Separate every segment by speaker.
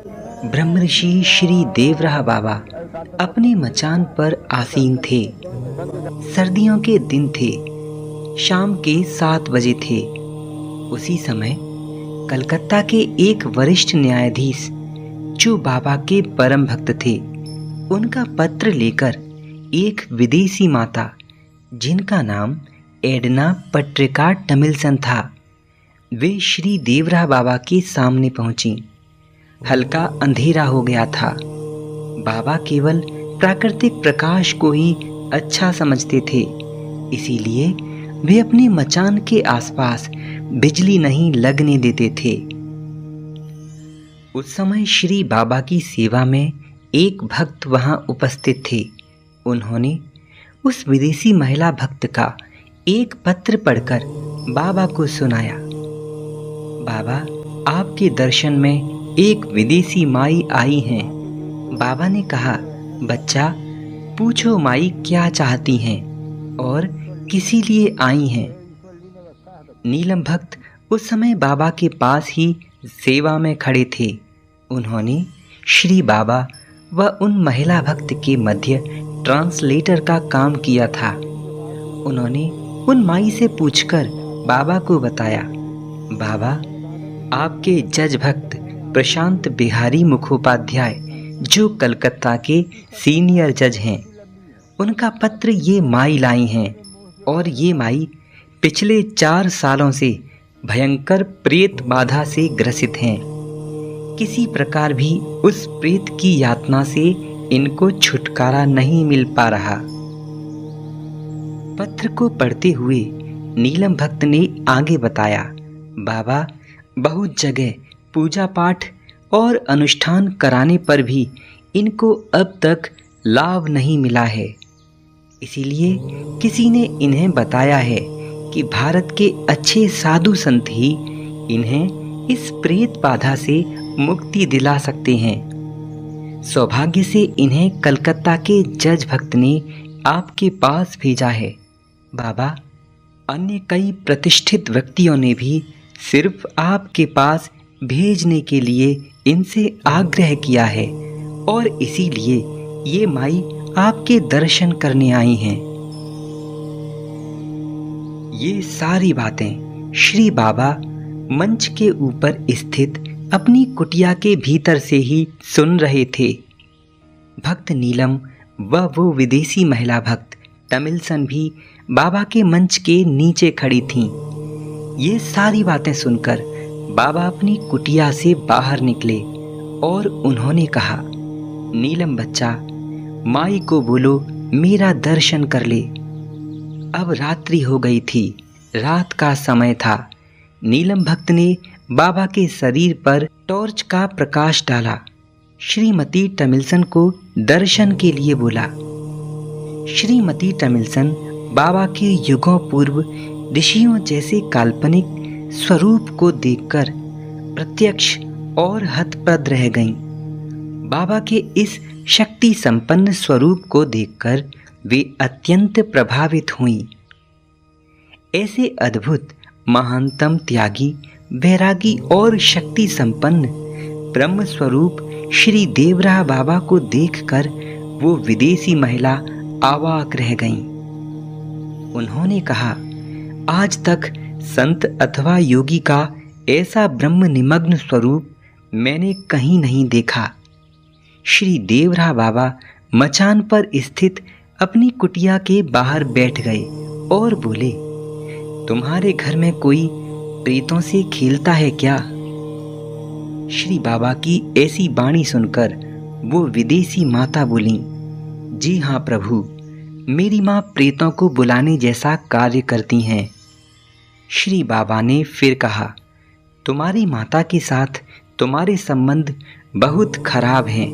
Speaker 1: ब्रह्मर्षि श्री देवराह बाबा अपने मचान पर आसीन थे। सर्दियों के दिन थे। शाम के 7 बजे थे। उसी समय कलकत्ता के एक वरिष्ठ न्यायाधीश जो बाबा के परम भक्त थे, उनका पत्र लेकर एक विदेशी माता जिनका नाम एडना पट्रिका टमिल्सन था, वे श्री देवराह बाबा के सामने पहुंची। हल्का अंधेरा हो गया था। बाबा केवल प्राकृतिक प्रकाश को ही अच्छा समझते थे, इसीलिए वे अपने मचान के आसपास बिजली नहीं लगने देते थे। उस समय श्री बाबा की सेवा में एक भक्त वहां उपस्थित थे। उन्होंने उस विदेशी महिला भक्त का एक पत्र पढ़कर बाबा को सुनाया। बाबा, आपके दर्शन में एक विदेशी माई आई हैं। बाबा ने कहा, बच्चा, पूछो माई क्या चाहती हैं और किसी लिए आई हैं। नीलम भक्त उस समय बाबा के पास ही सेवा में खड़े थे। उन्होंने श्री बाबा व उन महिला भक्त के मध्य ट्रांसलेटर का काम किया था। उन्होंने उन माई से पूछकर बाबा को बताया, बाबा, आपके जज भक्त प्रशांत बिहारी मुखोपाध्याय, जो कलकत्ता के सीनियर जज हैं, उनका पत्र ये माई लाई हैं और ये माई पिछले 4 सालों से भयंकर प्रेत बाधा से ग्रसित हैं। किसी प्रकार भी उस प्रेत की यातना से इनको छुटकारा नहीं मिल पा रहा। पत्र को पढ़ते हुए नीलम भक्त ने आगे बताया, बाबा, बहुत जगह पूजा पाठ और अनुष्ठान कराने पर भी इनको अब तक लाभ नहीं मिला है। इसीलिए किसी ने इन्हें बताया है कि भारत के अच्छे साधु संत ही इन्हें इस प्रेत बाधा से मुक्ति दिला सकते हैं। सौभाग्य से इन्हें कलकत्ता के जज भक्त ने आपके पास भेजा है। बाबा, अन्य कई प्रतिष्ठित व्यक्तियों ने भी सिर्फ आपके पास भेजने के लिए इनसे आग्रह किया है और इसीलिए ये माई आपके दर्शन करने आई हैं। ये सारी बातें श्री बाबा मंच के ऊपर स्थित अपनी कुटिया के भीतर से ही सुन रहे थे। भक्त नीलम व वो विदेशी महिला भक्त टमिल्सन भी बाबा के मंच के नीचे खड़ी थीं। ये सारी बातें सुनकर बाबा अपनी कुटिया से बाहर निकले और उन्होंने कहा, नीलम बच्चा, माई को बोलो मेरा दर्शन कर ले। अब रात्रि हो गई थी, रात का समय था। नीलम भक्त ने बाबा के शरीर पर टॉर्च का प्रकाश डाला। श्रीमती टमिल्सन को दर्शन के लिए बोला। श्रीमती टमिल्सन बाबा के युगों पूर्व ऋषियों जैसे काल्पनिक स्वरूप को देखकर प्रत्यक्ष और हतप्रद रह गईं। बाबा के इस शक्ति संपन्न स्वरूप को देखकर वे अत्यंत प्रभावित हुईं। ऐसे अद्भुत महानतम त्यागी, वैरागी और शक्ति संपन्न ब्रह्म स्वरूप श्री देवराह बाबा को देखकर वो विदेशी महिला अवाक रह गईं। उन्होंने कहा, आज तक संत अथवा योगी का ऐसा ब्रह्म निमग्न स्वरूप मैंने कहीं नहीं देखा। श्री देवराह बाबा मचान पर स्थित अपनी कुटिया के बाहर बैठ गए और बोले, तुम्हारे घर में कोई प्रेतों से खेलता है क्या? श्री बाबा की ऐसी वाणी सुनकर वो विदेशी माता बोली, जी हाँ प्रभु, मेरी माँ प्रेतों को बुलाने जैसा कार्य करती हैं। श्री बाबा ने फिर कहा, तुम्हारी माता के साथ तुम्हारे संबंध बहुत खराब हैं।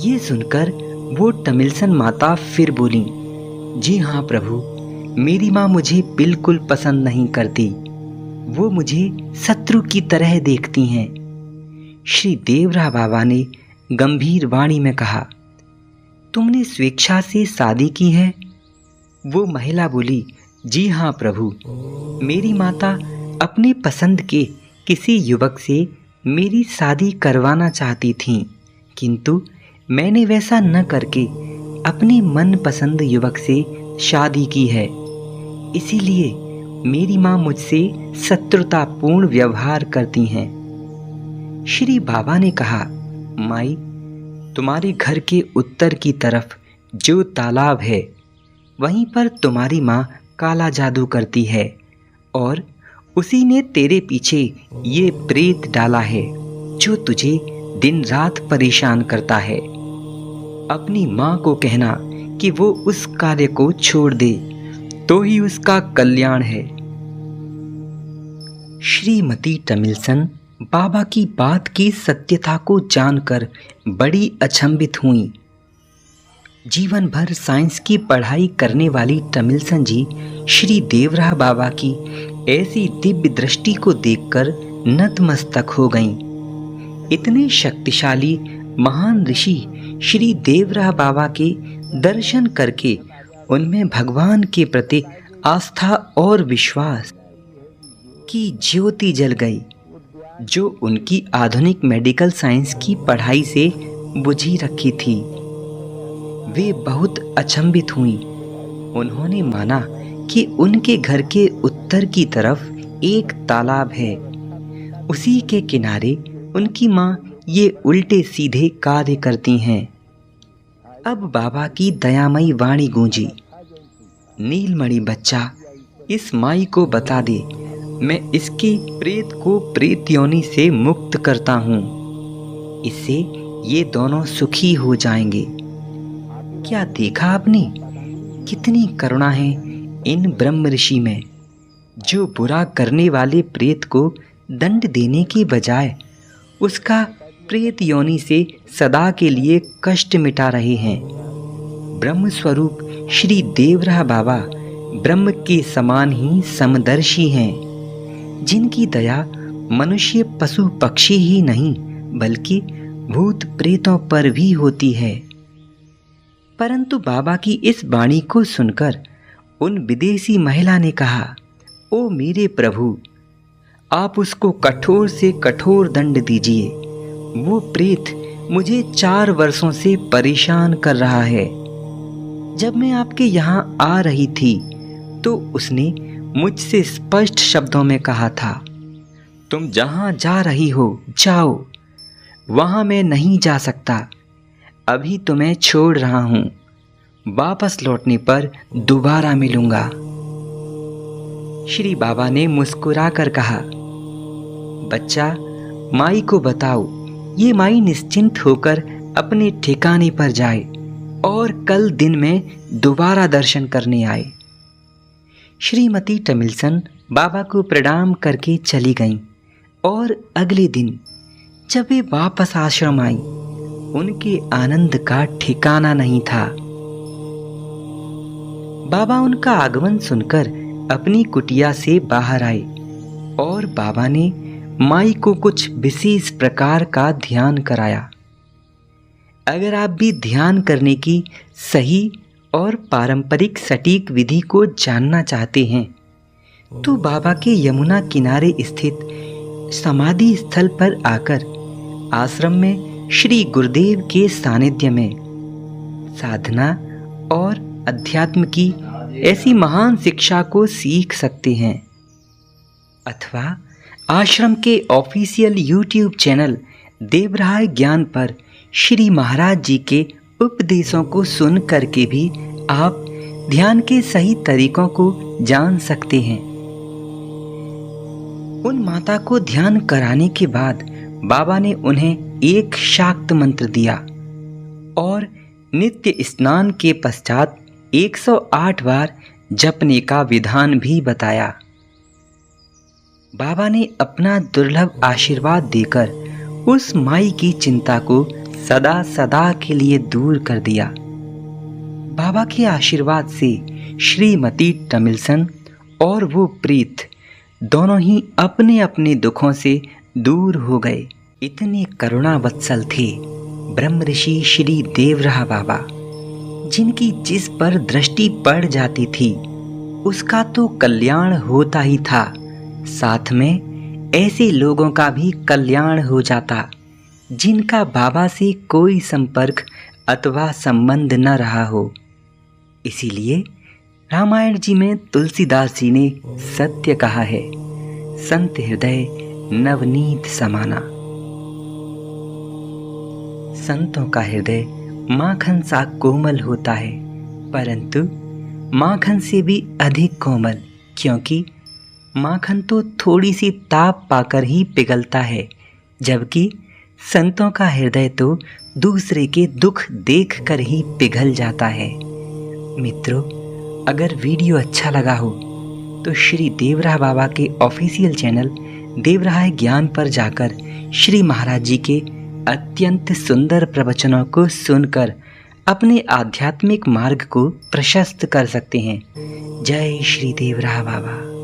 Speaker 1: ये सुनकर वो टमिल्सन माता फिर बोली, जी हाँ प्रभु, मेरी माँ मुझे बिल्कुल पसंद नहीं करती। वो मुझे शत्रु की तरह देखती हैं। श्री देवराह बाबा ने गंभीर वाणी में कहा, तुमने स्वेच्छा से शादी की है? वो महिला बोली, जी हाँ प्रभु, मेरी माता अपने पसंद के किसी युवक से मेरी शादी करवाना चाहती थीं, किंतु मैंने वैसा न करके अपने मनपसंद युवक से शादी की है। इसीलिए मेरी माँ मुझसे शत्रुतापूर्ण व्यवहार करती हैं। श्री बाबा ने कहा, माई, तुम्हारे घर के उत्तर की तरफ जो तालाब है, वहीं पर तुम्हारी माँ काला जादू करती है और उसी ने तेरे पीछे ये प्रेत डाला है जो तुझे दिन रात परेशान करता है। अपनी माँ को कहना कि वो उस कार्य को छोड़ दे, तो ही उसका कल्याण है। श्रीमती टमिल्सन बाबा की बात की सत्यता को जानकर बड़ी अचंभित हुईं। जीवन भर साइंस की पढ़ाई करने वाली टमिल्सन जी श्री देवराह बाबा की ऐसी दिव्य दृष्टि को देखकर नतमस्तक हो गईं। इतने शक्तिशाली महान ऋषि श्री देवराह बाबा के दर्शन करके उनमें भगवान के प्रति आस्था और विश्वास की ज्योति जल गई, जो उनकी आधुनिक मेडिकल साइंस की पढ़ाई से बुझी रखी थी। वे बहुत अचंभित हुईं। उन्होंने माना कि उनके घर के उत्तर की तरफ एक तालाब है। उसी के किनारे उनकी माँ ये उल्टे सीधे कार्य करती हैं। अब बाबा की दयामयी वाणी गूंजी, नीलमणि बच्चा, इस माई को बता दे, मैं इसके प्रेत को प्रेत योनि से मुक्त करता हूँ। इससे ये दोनों सुखी हो जाएंगे। क्या देखा आपने? कितनी करुणा है इन ब्रह्म ऋषि में, जो बुरा करने वाले प्रेत को दंड देने के बजाय उसका प्रेत योनि से सदा के लिए कष्ट मिटा रहे हैं। ब्रह्म स्वरूप श्री देवराह बाबा ब्रह्म के समान ही समदर्शी हैं, जिनकी दया मनुष्य पशु पक्षी ही नहीं बल्कि भूत प्रेतों पर भी होती है। परंतु बाबा की इस वाणी को सुनकर उन विदेशी महिला ने कहा, ओ मेरे प्रभु, आप उसको कठोर से कठोर दंड दीजिए। वो प्रेत मुझे 4 वर्षों से परेशान कर रहा है। जब मैं आपके यहाँ आ रही थी तो उसने मुझसे स्पष्ट शब्दों में कहा था, तुम जहाँ जा रही हो जाओ, वहाँ मैं नहीं जा सकता। अभी तुम्हें छोड़ रहा हूँ, वापस लौटने पर दोबारा मिलूंगा। श्री बाबा ने मुस्कुराकर कहा, बच्चा, माई को बताओ, ये माई निश्चिंत होकर अपने ठिकाने पर जाए और कल दिन में दोबारा दर्शन करने आए। श्रीमती टमिल्सन बाबा को प्रणाम करके चली गईं और अगले दिन जब वे वापस आश्रम आई, उनके आनंद का ठिकाना नहीं था। बाबा उनका आगमन सुनकर अपनी कुटिया से बाहर आए और बाबा ने माई को कुछ विशेष प्रकार का ध्यान कराया। अगर आप भी ध्यान करने की सही और पारंपरिक सटीक विधि को जानना चाहते हैं तो बाबा के यमुना किनारे स्थित समाधि स्थल पर आकर आश्रम में श्री गुरुदेव के सानिध्य में साधना और अध्यात्म की ऐसी महान शिक्षा को सीख सकते हैं, अथवा आश्रम के ऑफिशियल यूट्यूब चैनल देवराह ज्ञान पर श्री महाराज जी के उपदेशों को सुन करके भी आप ध्यान के सही तरीकों को जान सकते हैं। उन माता को ध्यान कराने के बाद बाबा ने उन्हें एक शाक्त मंत्र दिया और नित्य स्नान के पश्चात 108 बार जपने का विधान भी बताया। बाबा ने अपना दुर्लभ आशीर्वाद देकर उस माई की चिंता को सदा सदा के लिए दूर कर दिया। बाबा के आशीर्वाद से श्रीमती टमिल्सन और वो प्रीत दोनों ही अपने अपने दुखों से दूर हो गए। इतने करुणा वत्सल थे ब्रह्म ऋषि श्री देवराह बाबा, जिनकी जिस पर दृष्टि पड़ जाती थी उसका तो कल्याण होता ही था, साथ में ऐसे लोगों का भी कल्याण हो जाता जिनका बाबा से कोई संपर्क अथवा संबंध न रहा हो। इसीलिए रामायण जी में तुलसीदास जी ने सत्य कहा है, संत हृदय नवनीत समाना। संतों का हृदय माखन सा कोमल होता है, परंतु माखन से भी अधिक कोमल, क्योंकि माखन तो थोड़ी सी ताप पाकर ही पिघलता है, जबकि संतों का हृदय तो दूसरे के दुख देखकर ही पिघल जाता है। मित्रों, अगर वीडियो अच्छा लगा हो तो श्री देवराह बाबा के ऑफिशियल चैनल देवराह ज्ञान पर जाकर श्री महाराज जी के अत्यंत सुंदर प्रवचनों को सुनकर अपने आध्यात्मिक मार्ग को प्रशस्त कर सकते हैं। जय श्री देवराह बाबा।